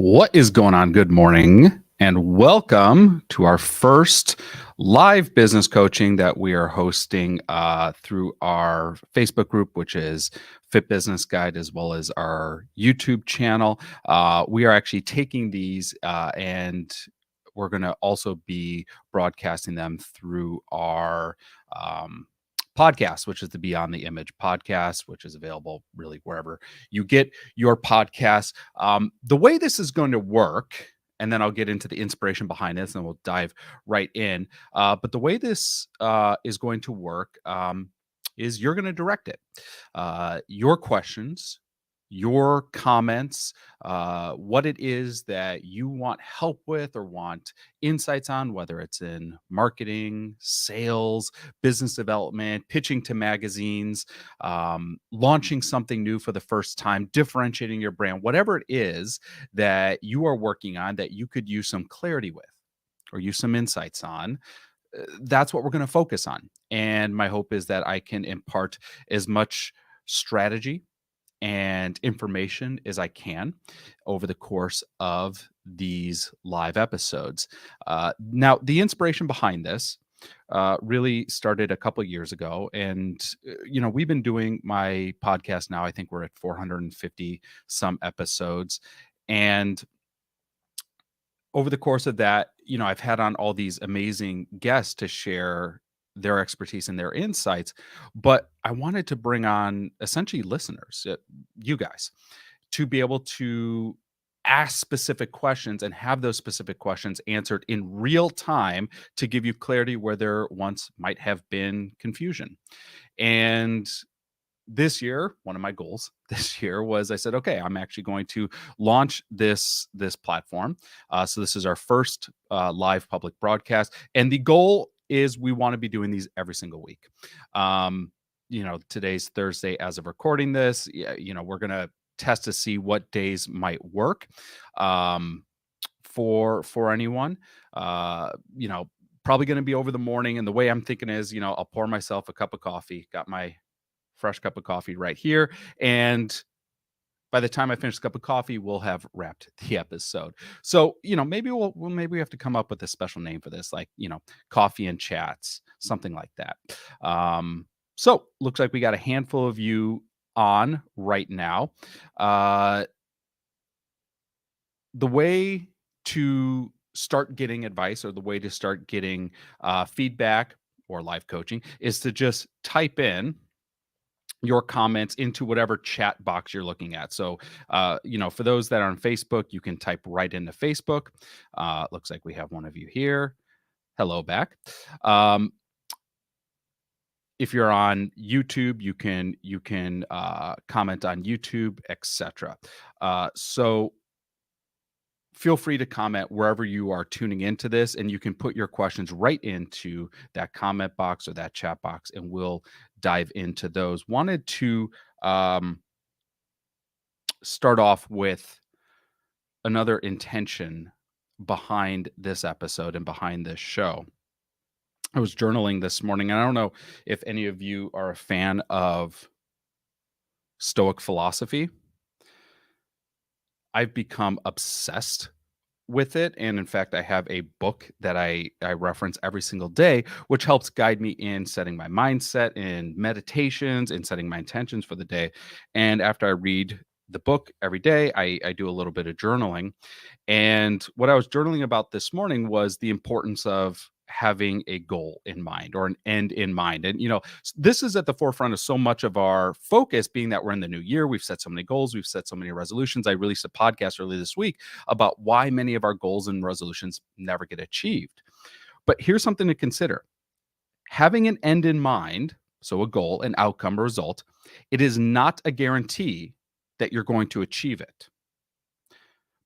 What is going on? Good morning, and welcome to our first live business coaching that we are hosting through our Facebook group, which is Fit Business Guide, as well as our YouTube channel. We are actually taking these and we're going to also be broadcasting them through our podcast, which is the Beyond the Image podcast, which is available really wherever you get your podcasts. The way this is going to work, and then I'll get into the inspiration behind this and we'll dive right in. But the way this is going to work is you're going to direct it. Your questions, your comments, what it is that you want help with or want insights on, whether it's in marketing, sales, business development, pitching to magazines, launching something new for the first time, differentiating your brand, whatever it is that you are working on that you could use some clarity with or use some insights on. That's what we're going to focus on. And my hope is that I can impart as much strategy and information as I can over the course of these live episodes. Now, the inspiration behind this really started a couple years ago, and we've been doing my podcast now. I think we're at 450 some episodes, and over the course of that, I've had on all these amazing guests to share their expertise and their insights, but I wanted to bring on essentially listeners, you guys, to be able to ask specific questions and have those specific questions answered in real time to give you clarity where there once might have been confusion. And this year, one of my goals this year was I said, okay, I'm actually going to launch this platform. So this is our first live public broadcast, and the goal is we want to be doing these every single week. Today's Thursday as of recording this. We're gonna test to see what days might work for anyone. Probably going to be over the morning, and the way I'm thinking is, I'll pour myself a cup of coffee. Got my fresh cup of coffee right here. And by the time I finish the cup of coffee, we'll have wrapped the episode. So, maybe maybe we have to come up with a special name for this, like, coffee and chats, something like that. So looks like we got a handful of you on right now. The way to start getting advice or the way to start getting feedback or live coaching is to just type in your comments into whatever chat box you're looking at. So, for those that are on Facebook, you can type right into Facebook. Looks like we have one of you here. Hello back. If you're on YouTube, you can comment on YouTube, etc. So feel free to comment wherever you are tuning into this, and you can put your questions right into that comment box or that chat box, and we'll dive into those. Wanted to start off with another intention behind this episode and behind this show. I was journaling this morning, and I don't know if any of you are a fan of Stoic philosophy. I've become obsessed with it, and in fact, I have a book that I reference every single day, which helps guide me in setting my mindset, in meditations, in setting my intentions for the day. And after I read the book every day, I do a little bit of journaling. And what I was journaling about this morning was the importance of having a goal in mind or an end in mind. And, this is at the forefront of so much of our focus, being that we're in the new year. We've set so many goals, we've set so many resolutions. I released a podcast earlier this week about why many of our goals and resolutions never get achieved. But here's something to consider: having an end in mind, so a goal, an outcome, a result, it is not a guarantee that you're going to achieve it.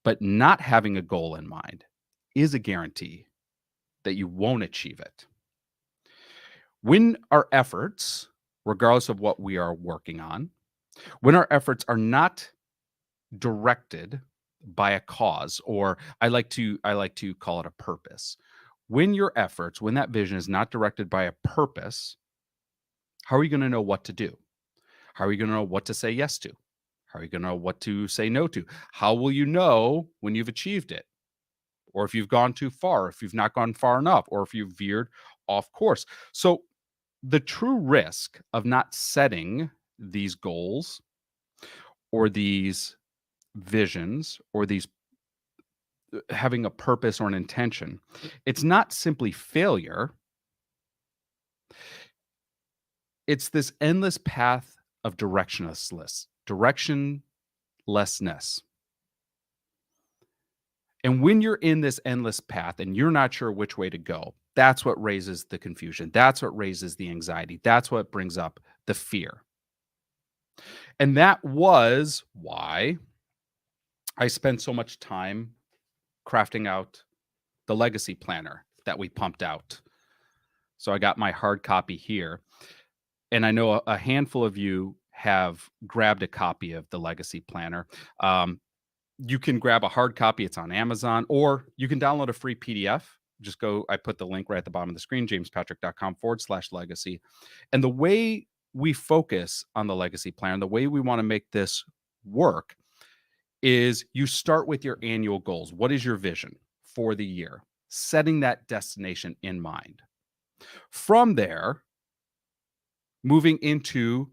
But not having a goal in mind is a guarantee that you won't achieve it. When our efforts, regardless of what we are working on, when our efforts are not directed by a cause, or I like to call it a purpose. When your efforts, when that vision is not directed by a purpose, how are you going to know what to do? How are you going to know what to say yes to? How are you going to know what to say no to? How will you know when you've achieved it? Or if you've gone too far, if you've not gone far enough, or if you've veered off course. So the true risk of not setting these goals or these visions or these having a purpose or an intention, it's not simply failure. It's this endless path of directionlessness. And when you're in this endless path and you're not sure which way to go, that's what raises the confusion. That's what raises the anxiety. That's what brings up the fear. And that was why I spent so much time crafting out the legacy planner that we pumped out. So I got my hard copy here. And I know a handful of you have grabbed a copy of the legacy planner. You can grab a hard copy. It's on Amazon, or you can download a free PDF. Just go, I put the link right at the bottom of the screen, jamespatrick.com/legacy. And the way we focus on the legacy plan, the way we want to make this work is you start with your annual goals. What is your vision for the year? Setting that destination in mind. From there, moving into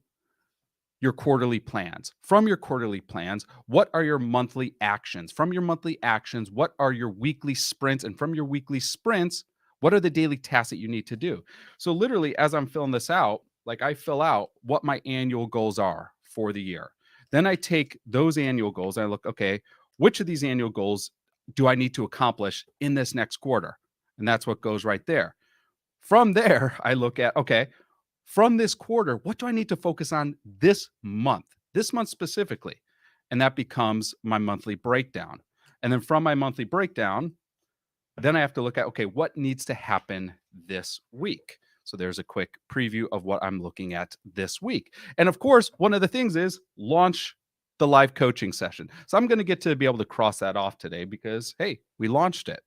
your quarterly plans. From your quarterly plans, what are your monthly actions? From your monthly actions, what are your weekly sprints? And from your weekly sprints, what are the daily tasks that you need to do? So literally, as I'm filling this out, like I fill out what my annual goals are for the year. Then I take those annual goals and I look, okay, which of these annual goals do I need to accomplish in this next quarter? And that's what goes right there. From there, I look at, okay, from this quarter, what do I need to focus on this month specifically? And that becomes my monthly breakdown. And then from my monthly breakdown, then I have to look at, okay, what needs to happen this week? So there's a quick preview of what I'm looking at this week. And of course, one of the things is launch the live coaching session. So I'm going to get to be able to cross that off today because, hey, we launched it.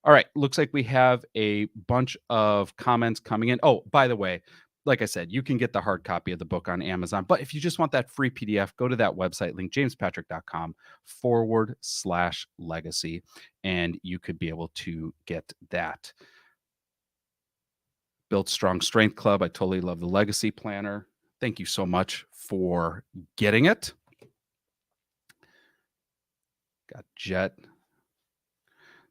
All right. Looks like we have a bunch of comments coming in. Oh, by the way, like I said, you can get the hard copy of the book on Amazon. But if you just want that free PDF, go to that website link, jamespatrick.com/legacy, and you could be able to get that. Build Strong Strength Club. I totally love the Legacy Planner. Thank you so much for getting it. Got Jet.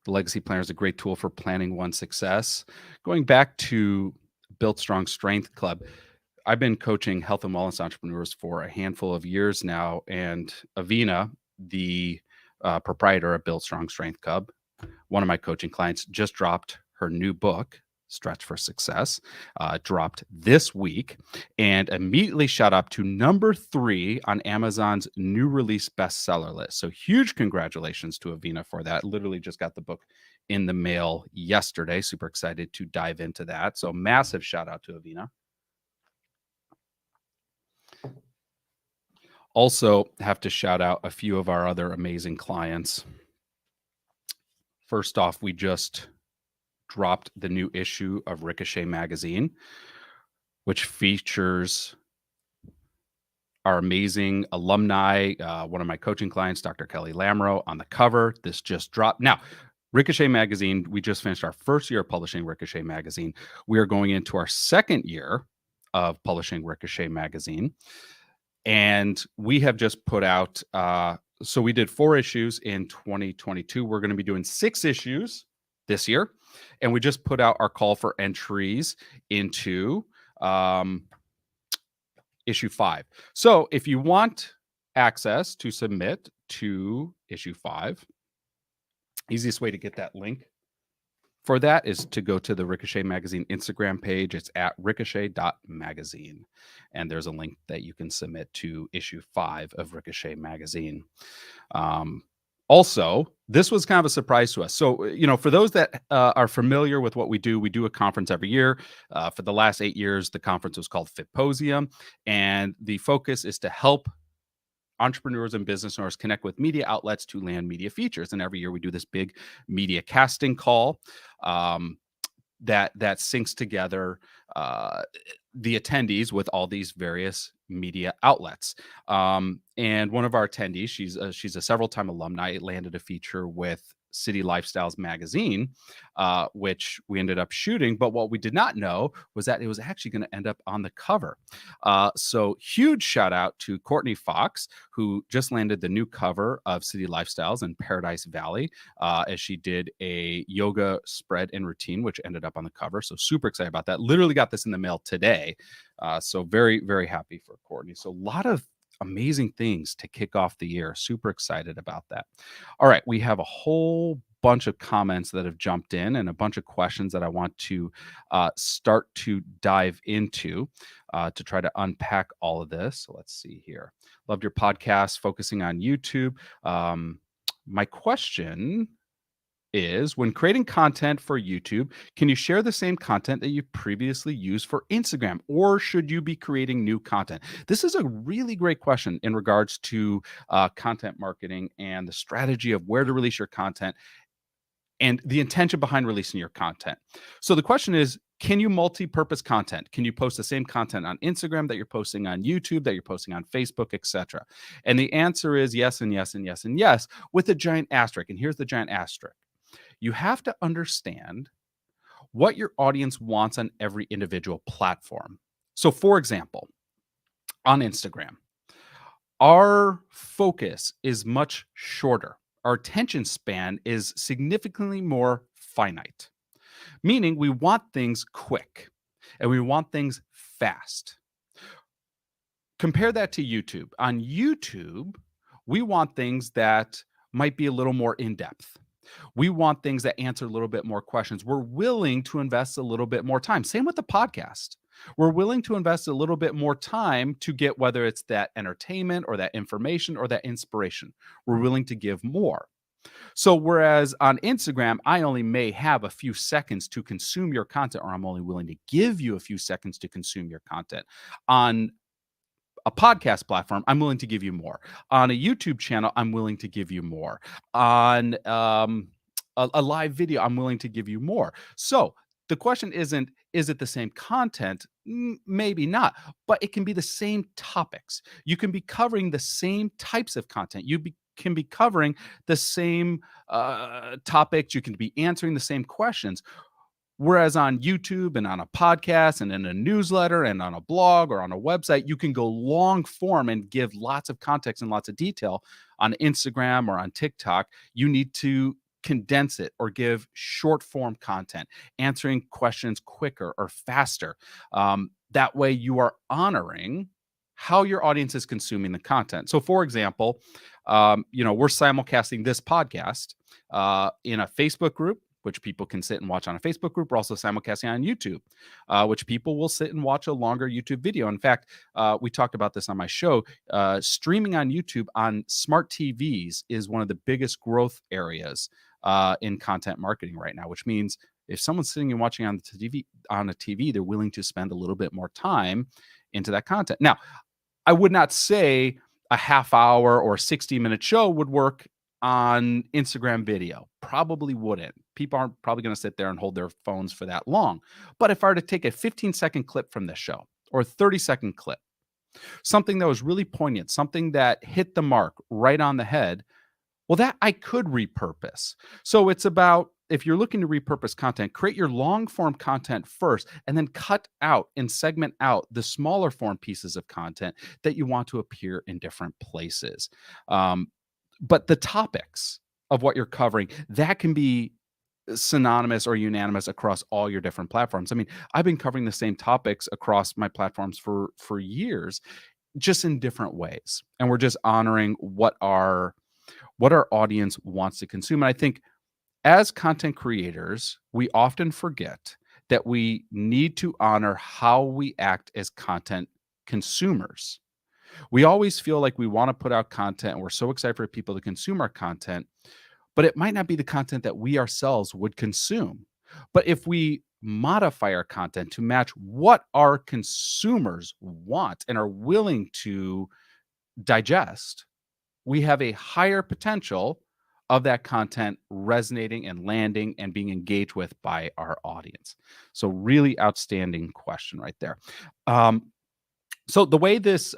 The Legacy Planner is a great tool for planning one's success. Going back to Build Strong Strength Club, I've been coaching health and wellness entrepreneurs for a handful of years now. And Avina, the proprietor of Build Strong Strength Club, one of my coaching clients, just dropped her new book, Stretch for Success, dropped this week, and immediately shot up to number 3 on Amazon's new release bestseller list. So huge congratulations to Avina for that. Literally just got the book in the mail yesterday. Super excited to dive into that. So massive shout out to Avina. Also have to shout out a few of our other amazing clients. First off, we just dropped the new issue of Ricochet Magazine, which features our amazing alumni, one of my coaching clients, Dr. Kelly Lamro, on the cover. This just dropped. Now, Ricochet Magazine, we just finished our first year of publishing Ricochet Magazine. We are going into our second year of publishing Ricochet Magazine. And we have just put out, so we did 4 issues in 2022. We're going to be doing 6 issues this year. And we just put out our call for entries into issue 5. So if you want access to submit to issue 5, easiest way to get that link for that is to go to the Ricochet Magazine Instagram page. It's at ricochet.magazine. And there's a link that you can submit to issue 5 of Ricochet Magazine. Also, this was kind of a surprise to us. So, for those that are familiar with what we do a conference every year. For the last 8 years, the conference was called Fitposium. And the focus is to help entrepreneurs and business owners connect with media outlets to land media features. And every year we do this big media casting call that syncs together the attendees with all these various media outlets. And one of our attendees, she's a several time alumni, landed a feature with City Lifestyles magazine, which we ended up shooting. But what we did not know was that it was actually going to end up on the cover. So huge shout out to Courtney Fox, who just landed the new cover of City Lifestyles in Paradise Valley, as she did a yoga spread and routine, which ended up on the cover. So super excited about that. Literally got this in the mail today. So very, very happy for Courtney. So a lot of amazing things to kick off the year. Super excited about that. All right, we have a whole bunch of comments that have jumped in and a bunch of questions that I want to start to dive into to try to unpack all of this. So let's see here. Loved your podcast focusing on YouTube. My question is, when creating content for YouTube, can you share the same content that you previously used for Instagram, or should you be creating new content? This is a really great question in regards to content marketing and the strategy of where to release your content and the intention behind releasing your content. So the question is, can you multi-purpose content? Can you post the same content on Instagram that you're posting on YouTube, that you're posting on Facebook, etc.? And the answer is yes and yes and yes and yes, with a giant asterisk. And here's the giant asterisk. You have to understand what your audience wants on every individual platform. So, for example, on Instagram, our focus is much shorter. Our attention span is significantly more finite, meaning we want things quick and we want things fast. Compare that to YouTube. On YouTube, we want things that might be a little more in depth. We want things that answer a little bit more questions. We're willing to invest a little bit more time. Same with the podcast. We're willing to invest a little bit more time to get, whether it's that entertainment or that information or that inspiration. We're willing to give more. So whereas on Instagram, I only may have a few seconds to consume your content, or I'm only willing to give you a few seconds to consume your content. On a podcast platform, I'm willing to give you more. On a YouTube channel, I'm willing to give you more. On a live video, I'm willing to give you more. So the question isn't, is it the same content? Maybe not, but it can be the same topics. You can be covering the same types of content. Can be covering the same topics. You can be answering the same questions. Whereas on YouTube and on a podcast and in a newsletter and on a blog or on a website, you can go long form and give lots of context and lots of detail. On Instagram or on TikTok, you need to condense it or give short form content, answering questions quicker or faster. That way you are honoring how your audience is consuming the content. So for example, we're simulcasting this podcast in a Facebook group, which people can sit and watch on a Facebook group. We're also simulcasting on YouTube, which people will sit and watch a longer YouTube video. In fact, we talked about this on my show. Streaming on YouTube on smart TVs is one of the biggest growth areas in content marketing right now, which means if someone's sitting and watching on a TV, they're willing to spend a little bit more time into that content. Now, I would not say a half hour or 60-minute show would work on Instagram video. Probably wouldn't. People aren't probably going to sit there and hold their phones for that long. But if I were to take a 15-second clip from this show or a 30-second clip, something that was really poignant, something that hit the mark right on the head, well, that I could repurpose. So it's about, if you're looking to repurpose content, create your long form content first and then cut out and segment out the smaller form pieces of content that you want to appear in different places. But the topics of what you're covering, that can be synonymous or unanimous across all your different platforms. I mean, I've been covering the same topics across my platforms for years, just in different ways. And we're just honoring what our audience wants to consume. And I think as content creators, we often forget that we need to honor how we act as content consumers. We always feel like we want to put out content and we're so excited for people to consume our content, but it might not be the content that we ourselves would consume. But if we modify our content to match what our consumers want and are willing to digest, we have a higher potential of that content resonating and landing and being engaged with by our audience. So really outstanding question right there. So the way this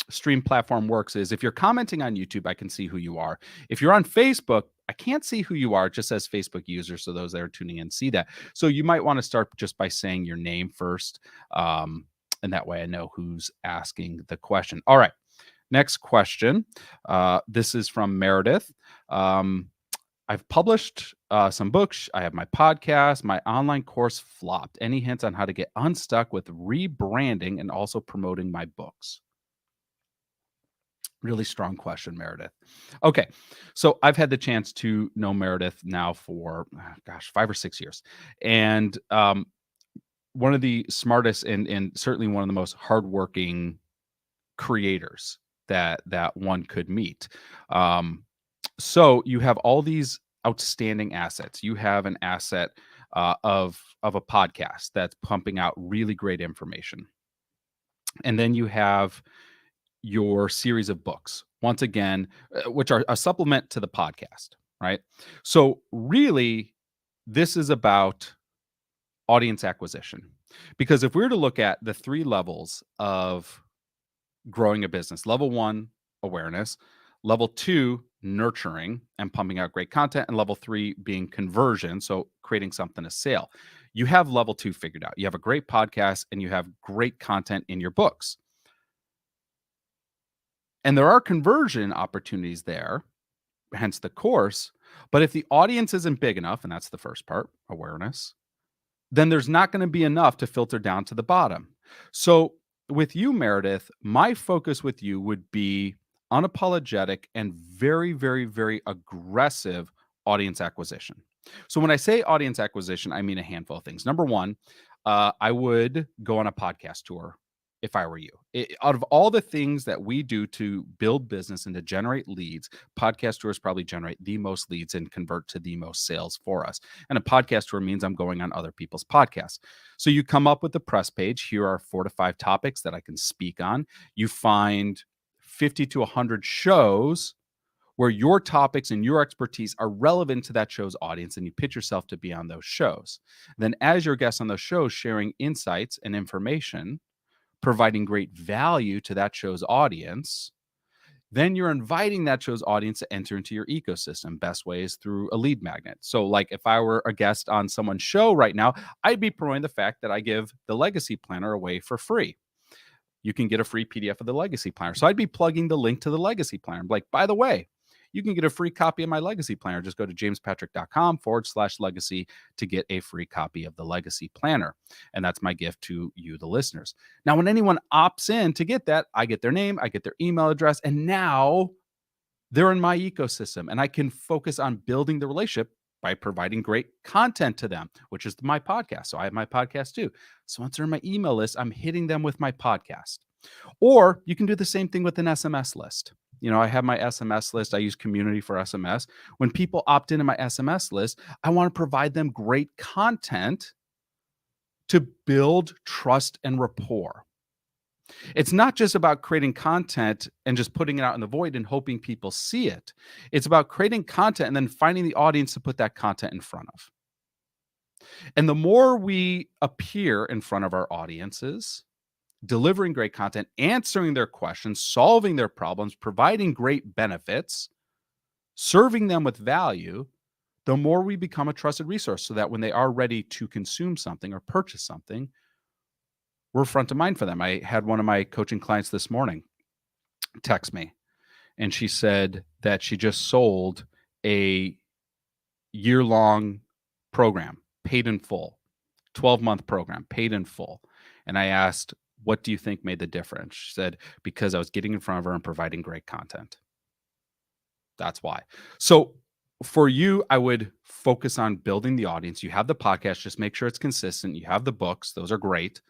stream platform works is if you're commenting on YouTube, I can see who you are. If you're on Facebook, I can't see who you are. It just says Facebook user. So those that are tuning in see that. So you might want to start just by saying your name first. And that way I know who's asking the question. All right. Next question. This is from Meredith. I've published some books. I have my podcast. My online course flopped. Any hints on how to get unstuck with rebranding and also promoting my books? Really strong question, Meredith. Okay. So I've had the chance to know Meredith now for, 5 or 6 years. And one of the smartest and certainly one of the most hardworking creators that one could meet. So you have all these outstanding assets. You have an asset of a podcast that's pumping out really great information, and then you have your series of books. Once again, which are a supplement to the podcast, right? So really, this is about audience acquisition, because if we were to look at the 3 levels of growing a business: level 1, awareness; level 2, nurturing and pumping out great content; and level 3 being conversion, so creating something to sale. You have level 2 figured out. You have a great podcast and you have great content in your books. And there are conversion opportunities there, hence the course. But if the audience isn't big enough, and that's the first part, awareness, then there's not going to be enough to filter down to the bottom. So with you, Meredith, my focus with you would be unapologetic and very, very, very aggressive audience acquisition. So when I say audience acquisition, I mean a handful of things. Number one, I would go on a podcast tour if I were you. Out of all the things that we do to build business and to generate leads, podcast tours probably generate the most leads and convert to the most sales for us. And a podcast tour means I'm going on other people's podcasts. So you come up with the press page. Here are 4 to 5 topics that I can speak on. You find 50 to 100 shows where your topics and your expertise are relevant to that show's audience, and you pitch yourself to be on those shows. Then as your guest on those shows, sharing insights and information, providing great value to that show's audience, then you're inviting that show's audience to enter into your ecosystem. Best way is through a lead magnet. So like if I were a guest on someone's show right now, I'd be promoting the fact that I give the Legacy Planner away for free. You can get a free PDF of the Legacy Planner. So I'd be plugging the link to the Legacy Planner. Like, by the way, you can get a free copy of my Legacy Planner. Just go to jamespatrick.com/legacy to get a free copy of the Legacy Planner. And that's my gift to you, the listeners. Now, when anyone opts in to get that, I get their name, I get their email address, and now they're in my ecosystem. And I can focus on building the relationship by providing great content to them, which is my podcast. So I have my podcast too. So once they're in my email list, I'm hitting them with my podcast. Or you can do the same thing with an SMS list. You know, I have my SMS list. I use Community for SMS. When people opt into my SMS list, I want to provide them great content to build trust and rapport. It's not just about creating content and just putting it out in the void and hoping people see it. It's about creating content and then finding the audience to put that content in front of. And the more we appear in front of our audiences, delivering great content, answering their questions, solving their problems, providing great benefits, serving them with value, the more we become a trusted resource so that when they are ready to consume something or purchase something, we're front of mind for them. I had one of my coaching clients this morning text me, and she said that she just sold a year-long program, paid in full, 12-month program, paid in full. And I asked, what do you think made the difference? She said, because I was getting in front of her and providing great content. That's why. So for you, I would focus on building the audience. You have the podcast, just make sure it's consistent. You have the books, those are great.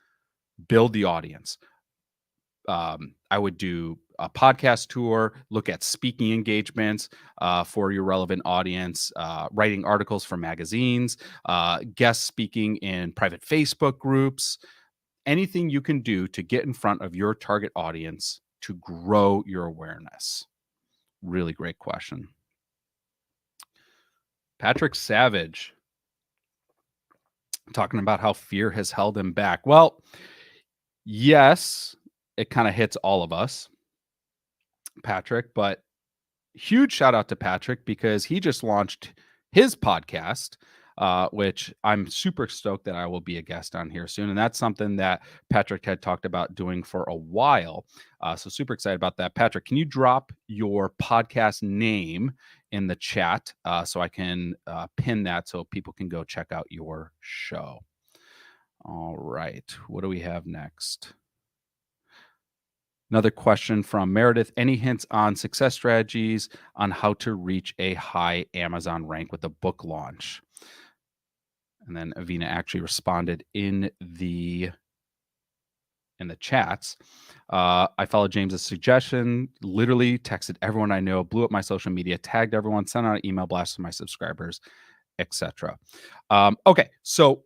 Build the audience. I would do a podcast tour, look at speaking engagements for your relevant audience, writing articles for magazines, guest speaking in private Facebook groups, anything you can do to get in front of your target audience to grow your awareness. Really great question. Patrick Savage talking about how fear has held him back. Well, yes, it kind of hits all of us, Patrick, but huge shout out to Patrick because he just launched his podcast, which I'm super stoked that I will be a guest on here soon. And that's something that Patrick had talked about doing for a while. So super excited about that. Patrick, can you drop your podcast name in the chat so I can pin that so people can go check out your show? All right. What do we have next? Another question from Meredith. Any hints on success strategies on how to reach a high Amazon rank with a book launch? And then Avina actually responded in the chats. I followed James's suggestion, literally texted everyone I know, blew up my social media, tagged everyone, sent out an email blast to my subscribers, etc. Okay, so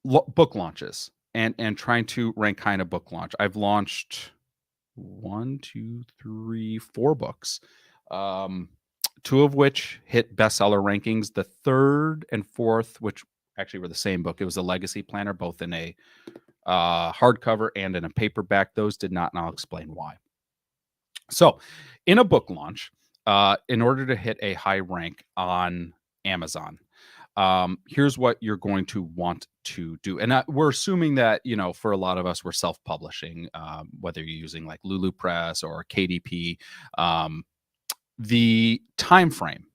book launches. And trying to rank kind of book launch. I've launched 4 books, 2 of which hit bestseller rankings. The third and fourth, which actually were the same book, it was a legacy planner, both in a hardcover and in a paperback. Those did not, and I'll explain why. So in a book launch, in order to hit a high rank on Amazon, here's what you're going to want to do. And we're assuming that, for a lot of us, we're self-publishing, whether you're using like Lulu Press or KDP. The time frame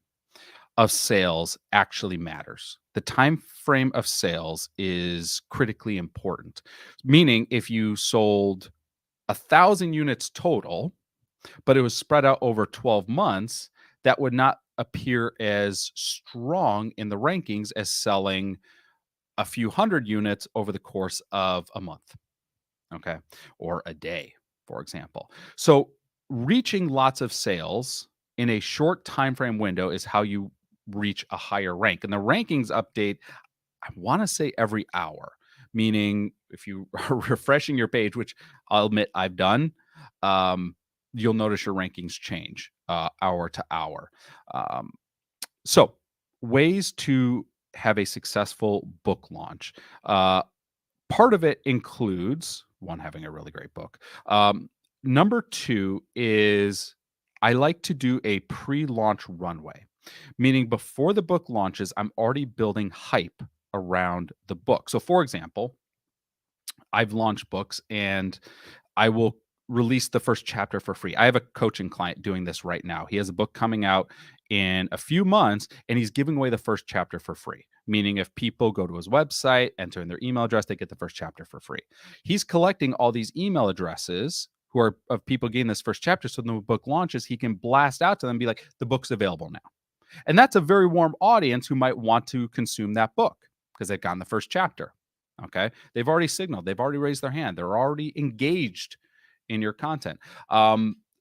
of sales actually matters. The time frame of sales is critically important. Meaning, if you sold 1,000 units total, but it was spread out over 12 months, that would not appear as strong in the rankings as selling a few hundred units over the course of a month, okay, or a day, for example. So reaching lots of sales in a short time frame window is how you reach a higher rank. And the rankings update, I want to say every hour, meaning if you are refreshing your page, which I'll admit I've done, you'll notice your rankings change hour to hour. So ways to have a successful book launch. Part of it includes, one, having a really great book. Number 2 is I like to do a pre-launch runway, meaning before the book launches, I'm already building hype around the book. So for example, I've launched books and I will release the first chapter for free. I have a coaching client doing this right now. He has a book coming out in a few months and he's giving away the first chapter for free. Meaning if people go to his website, enter in their email address, they get the first chapter for free. He's collecting all these email addresses who are of people getting this first chapter. So when the book launches, he can blast out to them and be like, the book's available now. And that's a very warm audience who might want to consume that book because they've gotten the first chapter. Okay. They've already signaled, they've already raised their hand, they're already engaged in your content.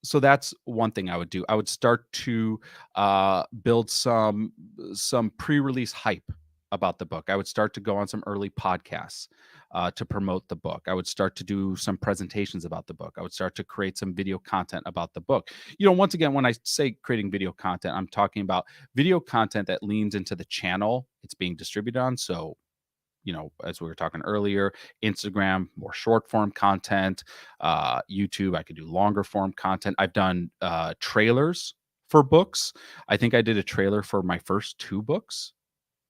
So that's one thing I would do. I would start to build some pre-release hype about the book. I would start to go on some early podcasts to promote the book. I would start to do some presentations about the book. I would start to create some video content about the book. Once again, when I say creating video content, I'm talking about video content that leans into the channel it's being distributed on. So as we were talking earlier, Instagram, more short form content, YouTube, I could do longer form content. I've done trailers for books. I think I did a trailer for my first 2 books,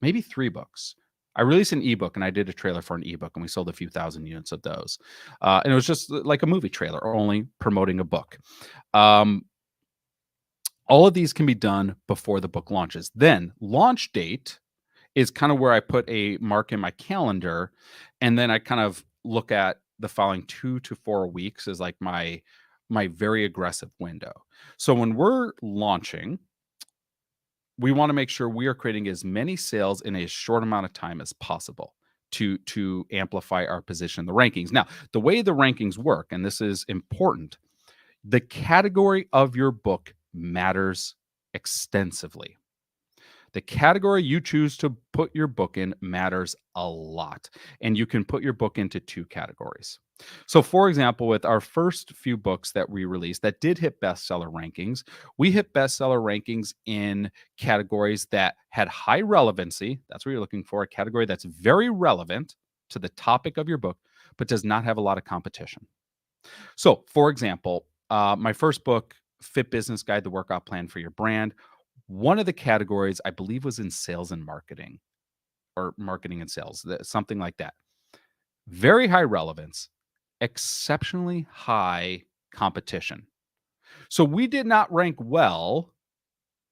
maybe 3 books. I released an ebook and I did a trailer for an ebook and we sold a few thousand units of those. And it was just like a movie trailer, only promoting a book. All of these can be done before the book launches. Then launch date is kind of where I put a mark in my calendar. And then I kind of look at the following 2 to 4 weeks as like my very aggressive window. So when we're launching, we want to make sure we are creating as many sales in a short amount of time as possible to amplify our position in the rankings. Now, the way the rankings work, and this is important, the category of your book matters extensively. The category you choose to put your book in matters a lot. And you can put your book into 2 categories. So, for example, with our first few books that we released that did hit bestseller rankings, we hit bestseller rankings in categories that had high relevancy. That's what you're looking for, a category that's very relevant to the topic of your book, but does not have a lot of competition. So, for example, my first book, Fit Business Guide, the Workout Plan for Your Brand, one of the categories I believe was in sales and marketing or marketing and sales, something like that. Very high relevance, exceptionally high competition. So we did not rank well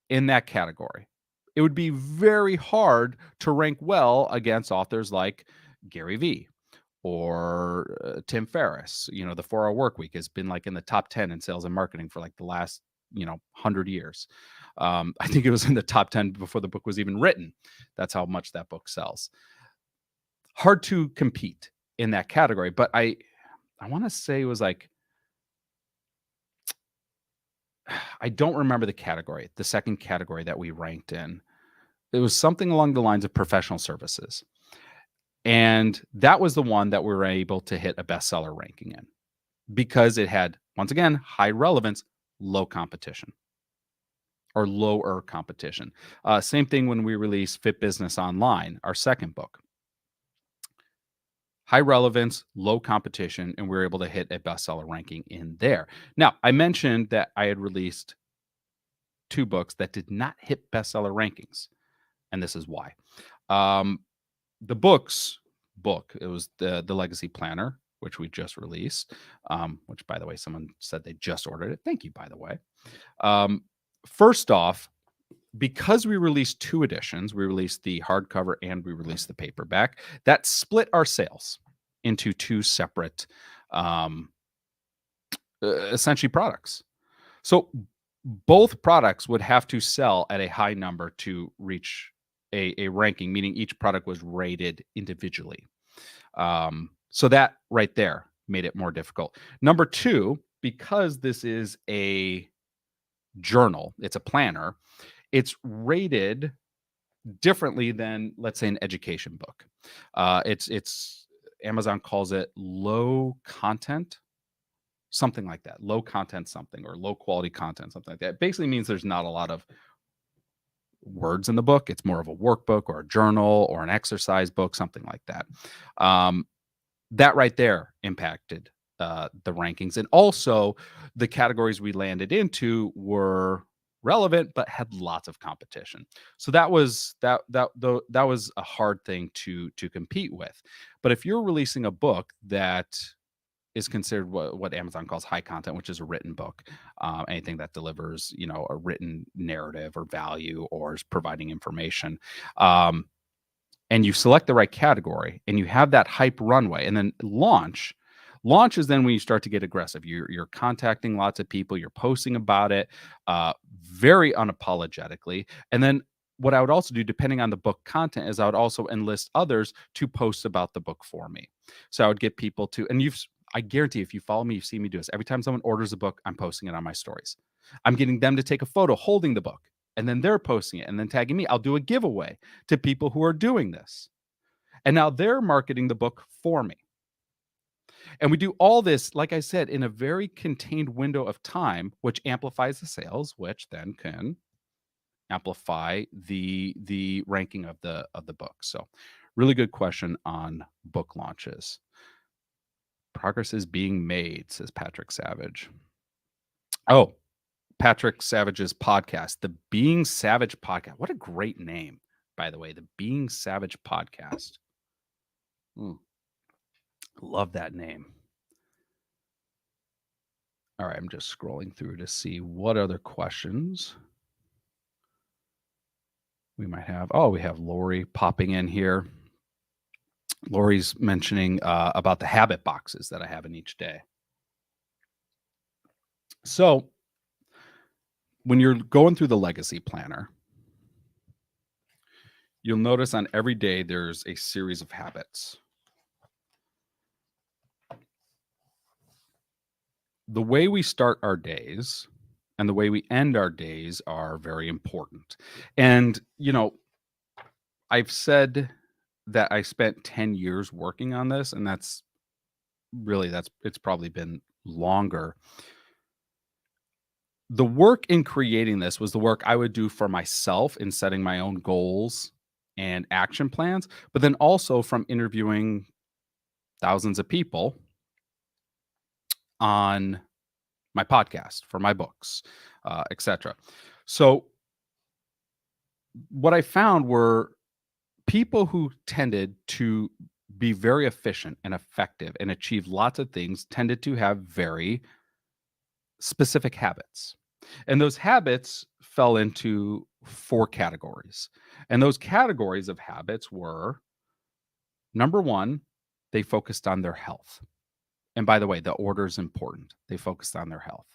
in that category. It would be very hard to rank well against authors like Gary Vee or Tim Ferriss. You know, the 4 Hour Work Week has been like in the top 10 in sales and marketing for like the last, 100 years. I think it was in the top 10 before the book was even written. That's how much that book sells. Hard to compete in that category, but I want to say it was like, I don't remember the category, the second category that we ranked in. It was something along the lines of professional services. And that was the one that we were able to hit a bestseller ranking in because it had, once again, high relevance, low competition or lower competition. Same thing when we released Fit Business Online, our second book. High relevance, low competition, and we were able to hit a bestseller ranking in there. Now, I mentioned that I had released 2 books that did not hit bestseller rankings, and this is why. The book, it was the Legacy Planner, which we just released, which, by the way, someone said they just ordered it. Thank you, by the way. First off, because we released 2 editions, we released the hardcover and we released the paperback, that split our sales into 2 separate, essentially products. So both products would have to sell at a high number to reach a ranking, meaning each product was rated individually. So that right there made it more difficult. Number 2, because this is a journal, it's a planner, it's rated differently than, let's say, an education book. It's Amazon calls it low content, something like that. Low content something, or low quality content, something like that. It basically means there's not a lot of words in the book. It's more of a workbook or a journal or an exercise book, something like that. That right there impacted the rankings. And also the categories we landed into were relevant, but had lots of competition. So that was a hard thing to compete with. But if you're releasing a book that is considered what Amazon calls high content, which is a written book, anything that delivers, a written narrative or value or is providing information. And you select the right category and you have that hype runway, and then launch is then when you start to get aggressive. You're contacting lots of people, you're posting about it, very unapologetically. And then what I would also do, depending on the book content, is I would also enlist others to post about the book for me. So I would get people to, and I guarantee if you follow me, you've seen me do this. Every time someone orders a book, I'm posting it on my stories. I'm getting them to take a photo holding the book, and then they're posting it and then tagging me. I'll do a giveaway to people who are doing this. And now they're marketing the book for me. And we do all this, like I said, in a very contained window of time, which amplifies the sales, which then can amplify the ranking of the book. So really good question on book launches. Progress is being made, says Patrick Savage. Oh, Patrick Savage's podcast, the Being Savage Podcast. What a great name, by the way, the Being Savage Podcast. Love that name. All right, I'm just scrolling through to see what other questions we might have. Oh, we have Lori popping in here. Lori's mentioning about the habit boxes that I have in each day. So when you're going through the Legacy Planner, you'll notice on every day there's a series of habits. The way we start our days and the way we end our days are very important. And, I've said that I spent 10 years working on this, and it's probably been longer. The work in creating this was the work I would do for myself in setting my own goals and action plans, but then also from interviewing thousands of people on my podcast, for my books, etc. So what I found were people who tended to be very efficient and effective and achieve lots of things tended to have very specific habits. And those habits fell into four categories. And those categories of habits were number one, they focused on their health. And by the way, the order is important. They focused on their health.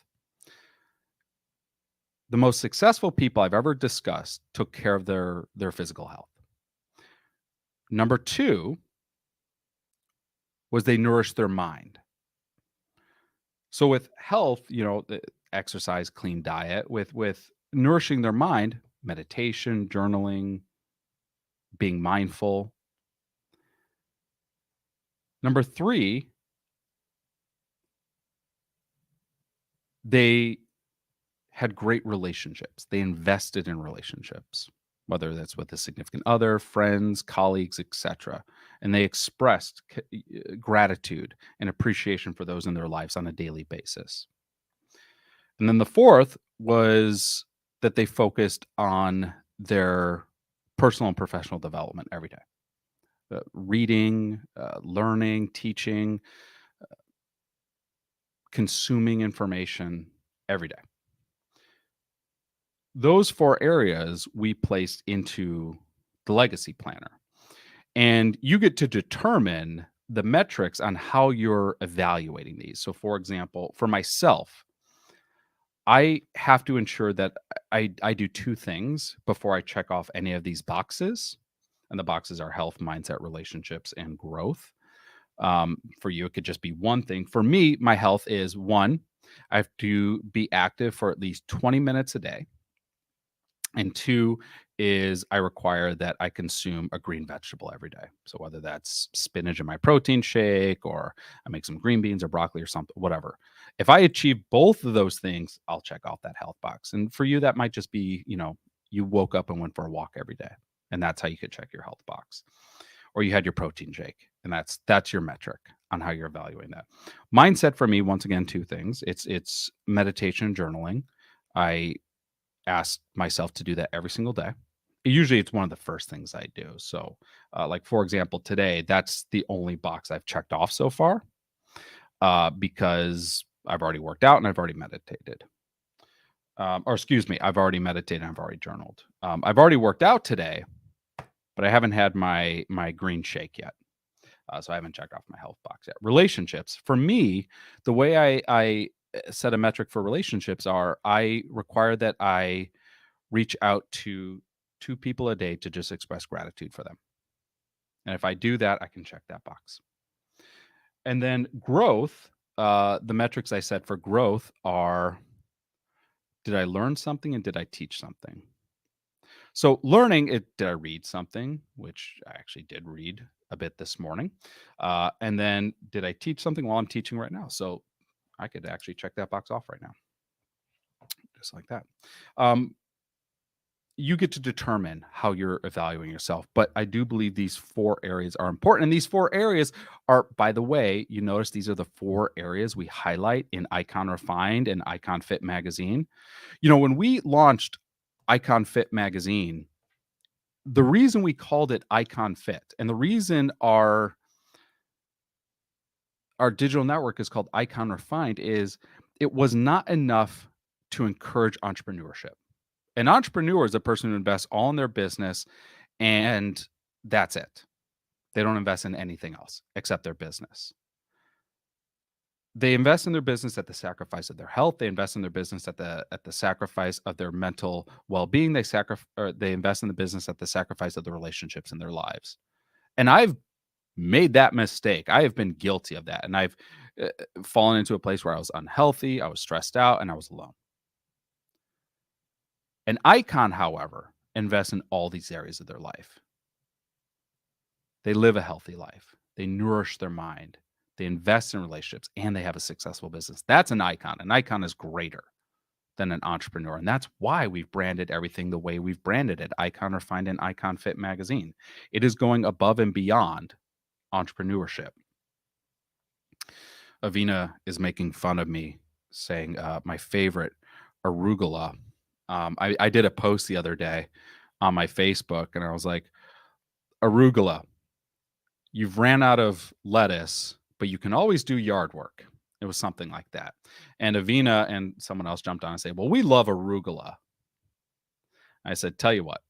The most successful people I've ever discussed took care of their physical health. Number two was they nourished their mind. So with health, the exercise, clean diet, with nourishing their mind, meditation, journaling, being mindful. Number three, they had great relationships. They invested in relationships, whether that's with a significant other, friends, colleagues, etc. And they expressed gratitude and appreciation for those in their lives on a daily basis. And then the fourth was that they focused on their personal and professional development every day. Reading, learning, teaching, consuming information every day. Those four areas we placed into the legacy planner. And you get to determine the metrics on how you're evaluating these. So, for example, for myself, I have to ensure that I do two things before I check off any of these boxes. And the boxes are health, mindset, relationships, and growth. For you, it could just be one thing. For me, my health is one, I have to be active for at least 20 minutes a day. And two is I require that I consume a green vegetable every day. So whether that's spinach in my protein shake or I make some green beans or broccoli or something, whatever. If I achieve both of those things, I'll check off that health box. And for you, that might just be, you woke up and went for a walk every day. And that's how you could check your health box. Or you had your protein shake. And that's your metric on how you're evaluating that. Mindset for me, once again, two things. It's meditation and journaling. I ask myself to do that every single day. Usually it's one of the first things I do. So, like for example, today, that's the only box I've checked off so far because I've already worked out and I've already meditated. Or excuse me, I've already meditated and I've already journaled. I've already worked out today, but I haven't had my green shake yet. So I haven't checked off my health box yet. Relationships. For me, the way I set a metric for relationships are I require that I reach out to 2 people a day to just express gratitude for them. And if I do that, I can check that box. And then growth, the metrics I set for growth are, did I learn something and did I teach something? So learning, did I read something, which I actually did read a bit this morning. And then did I teach something? Well, I'm teaching right now. So I could actually check that box off right now, just like that. You get to determine how you're evaluating yourself, but I do believe these 4 areas are important. And these 4 areas are, by the way, you notice these are the 4 areas we highlight in Icon Refined and Icon Fit magazine. When we launched Icon Fit magazine, the reason we called it Icon Fit and the reason our digital network is called Icon Refined is it was not enough to encourage entrepreneurship. An entrepreneur is a person who invests all in their business and that's it. They don't invest in anything else except their business. They invest in their business at the sacrifice of their health. They invest in their business at the sacrifice of their mental well-being. They invest in the business at the sacrifice of the relationships in their lives. And I've made that mistake. I have been guilty of that. And I've fallen into a place where I was unhealthy, I was stressed out, and I was alone. An icon, however, invests in all these areas of their life. They live a healthy life. They nourish their mind. They invest in relationships, and they have a successful business. That's an icon. An icon is greater than an entrepreneur. And that's why we've branded everything the way we've branded it, Icon Refined and Icon Fit magazine. It is going above and beyond entrepreneurship. Avina is making fun of me, saying my favorite arugula. I did a post the other day on my Facebook, and I was like, arugula, you've ran out of lettuce, but you can always do yard work. It was something like that. And Avina and someone else jumped on and said, well, we love arugula. I said, tell you what,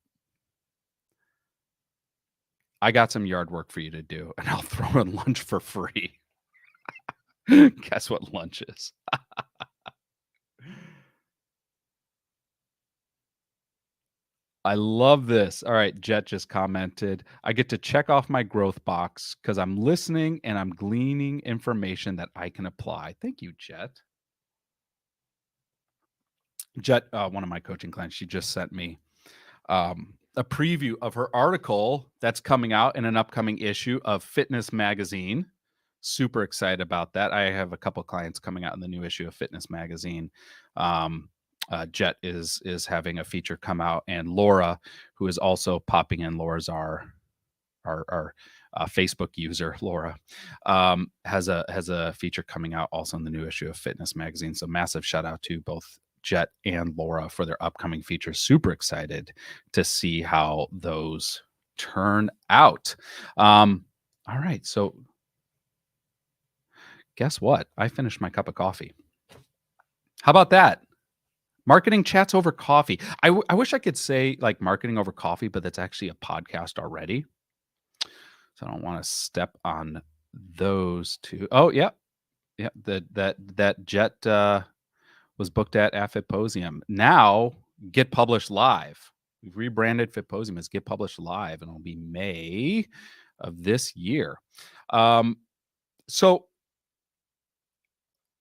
I got some yard work for you to do, and I'll throw in lunch for free. Guess what lunch is? I love this. All right, Jet just commented, I get to check off my growth box because I'm listening and I'm gleaning information that I can apply. Thank you, Jet. Jet, one of my coaching clients, she just sent me a preview of her article that's coming out in an upcoming issue of Fitness Magazine. Super excited about that. I have a couple clients coming out in the new issue of Fitness Magazine. Jet is having a feature come out, and Laura, who is also popping in, Laura's our Facebook user, Laura, has a feature coming out also in the new issue of Fitness Magazine. So massive shout out to both Jet and Laura for their upcoming features. Super excited to see how those turn out. All right, so guess what? I finished my cup of coffee. How about that? Marketing chats over coffee. I wish I could say like marketing over coffee, but that's actually a podcast already. So I don't want to step on those two. Oh, yeah. Yeah. That Jet was booked at Fitposium. Now Get Published Live. We've rebranded Fitposium as Get Published Live, and it'll be May of this year. So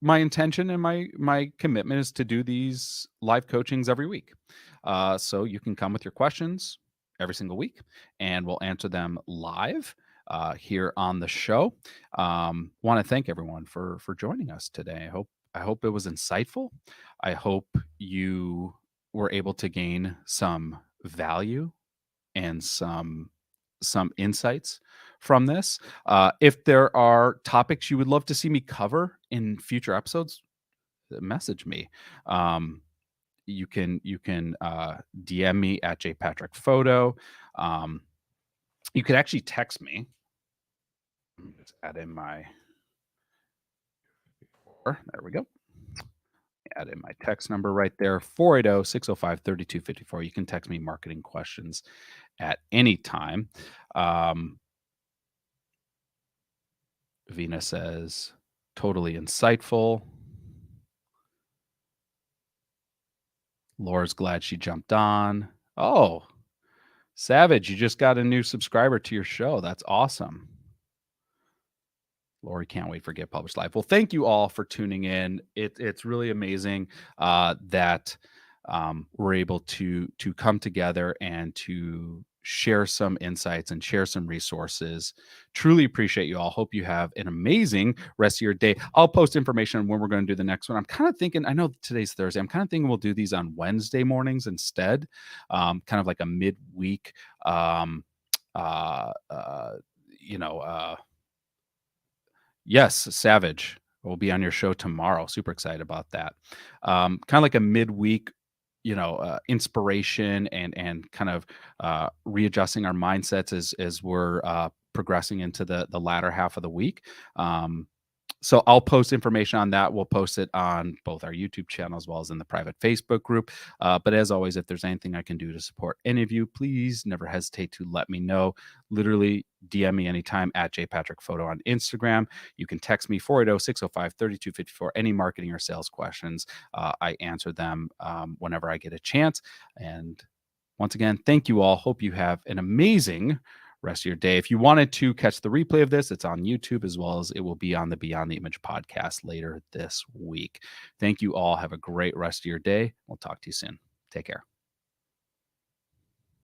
my intention and my commitment is to do these live coachings every week. So you can come with your questions every single week, and we'll answer them live here on the show. Want to thank everyone for joining us today. I hope it was insightful. I hope you were able to gain some value and some insights from this. If there are topics you would love to see me cover in future episodes, message me. You can DM me at jpatrickphoto. You could actually text me. Let's add in my. There we go. Add in my text number right there, 480-605-3254. You can text me marketing questions at any time. Vina says, totally insightful. Laura's glad she jumped on. Oh, Savage, you just got a new subscriber to your show. That's awesome. Lori can't wait for Get Published Live. Well, thank you all for tuning in. It's really amazing that we're able to come together and to share some insights and share some resources. Truly appreciate you all. Hope you have an amazing rest of your day. I'll post information on when we're going to do the next one. I'm kind of thinking, I know today's Thursday, I'm kind of thinking we'll do these on Wednesday mornings instead, kind of like a midweek, yes, Savage will be on your show tomorrow. Super excited about that. Kind of like a midweek, inspiration and kind of readjusting our mindsets as we're progressing into the latter half of the week. So I'll post information on that. We'll post it on both our YouTube channel as well as in the private Facebook group. But as always, if there's anything I can do to support any of you, please never hesitate to let me know. Literally DM me anytime at jpatrickphoto on Instagram. You can text me 480-605-3254. Any marketing or sales questions, I answer them whenever I get a chance. And once again, thank you all. Hope you have an amazing rest of your day. If you wanted to catch the replay of this, it's on YouTube as well as it will be on the Beyond the Image podcast later this week. Thank you all. Have a great rest of your day. We'll talk to you soon. Take care.